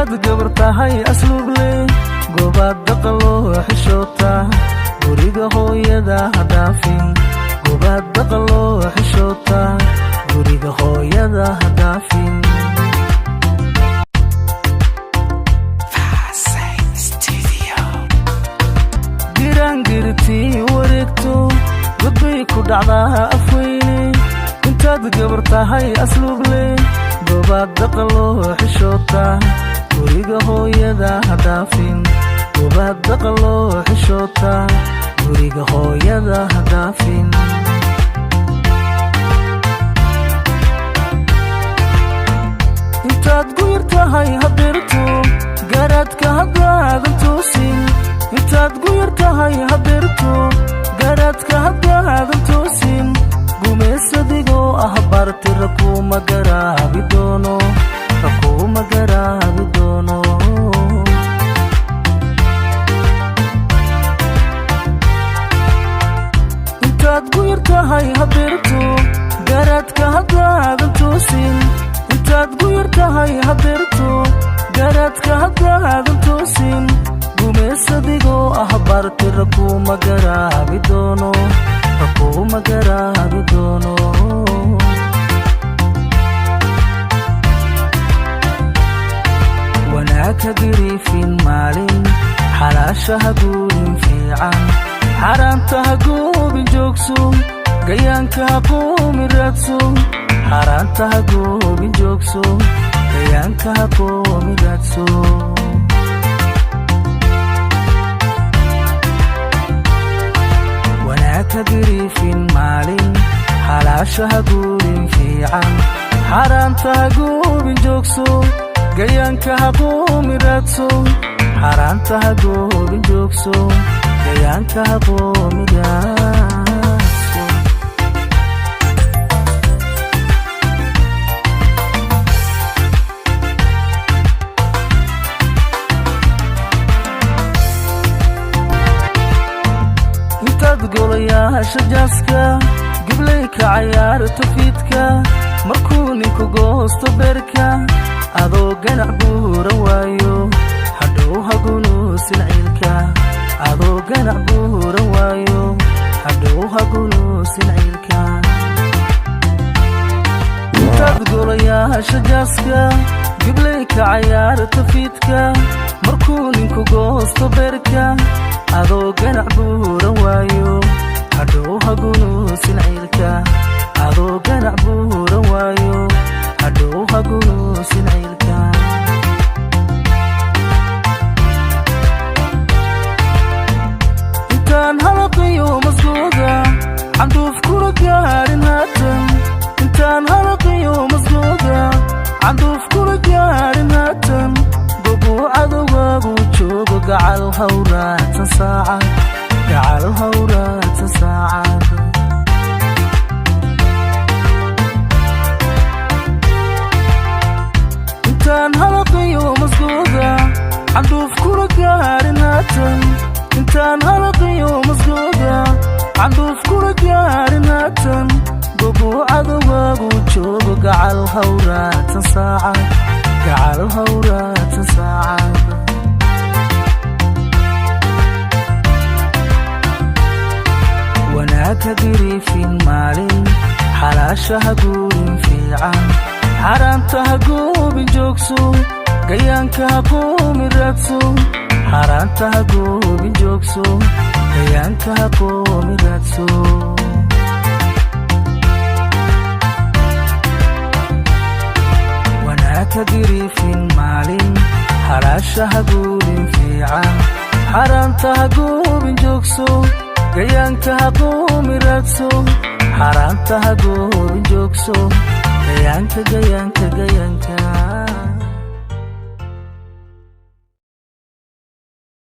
intaad gabar tahay asluub leh goobaad dhaqaloo xishoota guriga hooyada ha dhaafin goobaad dhaqaloo xishoota guriga hooyada ha dhaafin girangirtii wareegto godbay ku dhacdaa afweyne intaad gabar tahay asluub leh goobaad dhaqaloo xishoota guriga hooyada ha dhaafin goobaad dhaqaloo xishoota guriga hooyada ha dhaafin intaad guyar tahay habeerto garaadka haddaadan toosin intaad guyar tahay habeerto garaadka haddaadan toosin gumaysadigoo ah barti rakuma garaabi doono rakuma garaabi doono intaad guyar tahay habeerto garaadka haddaadan toosin intaad guyar tahay habeerto garaadka haddaadan toosin gumaysadigoo ah barti rakuma garaabi doono rakuma garaabi doono wanaagka giriifin maalin xalaasha ha guurin fiican xaaraanta ha goobin joogso gayaanka ha qoomi raadso xaaraanta ha goobin joogso gayaanka ha qoomi raadso wanaagka giriifin maalin xalaasha ha guurin fiican xaaraanta ha goobin joogso gayaanka ha qoomi raadso xaaraanta ha goobin joogso gayaanka ha qoomi raadso intaad golayaasha jaaska giblay ka cayaarta fiidka markuu ninku goosto beerka adoo ganac buura waayo hadhow hagunuusin ciilka adoo ganac buura waayo hadhow hagunuusin ciilka intaad golayaasha jaaska giblay ka cayaarta fiidka markuu ninku goosto beerka adoo ganac buura waayo hadhow hagunuusin ciilka adoo ganac buura waayo hadhow hagunuusin ciilka intaan halaqiyo masgooda canduuf kula gaarin haatan intaan halaqiyo masgooda canduuf kula gaarin haatan gobuu cadowgaagu joogo gacal hawraadsan saacad gacal hawraadsan saacad intaan halaqiyo masgooda canduuf kula gaarin haatan intaan halaqiyo masgooda canduuf kula gaarin haatan gobuu cadowgaagu joogo gacal hawraadsan saacad gacal hawraadsan saacad wanaagka giriifin maalin xalaasha ha guurin fiican xaaraanta ha goobin joogso gayaanka ha qoomi raadso xaaraanta ha goobin joogso gayaanka ha qoomi raadso wanaagka giriifin maalin xalaasha ha guurin fiican xaaraanta ha goobin joogso gayaanka ha qoomi raadso xaaraanta ha goobin joogso gayaanka gayaanka gayaanka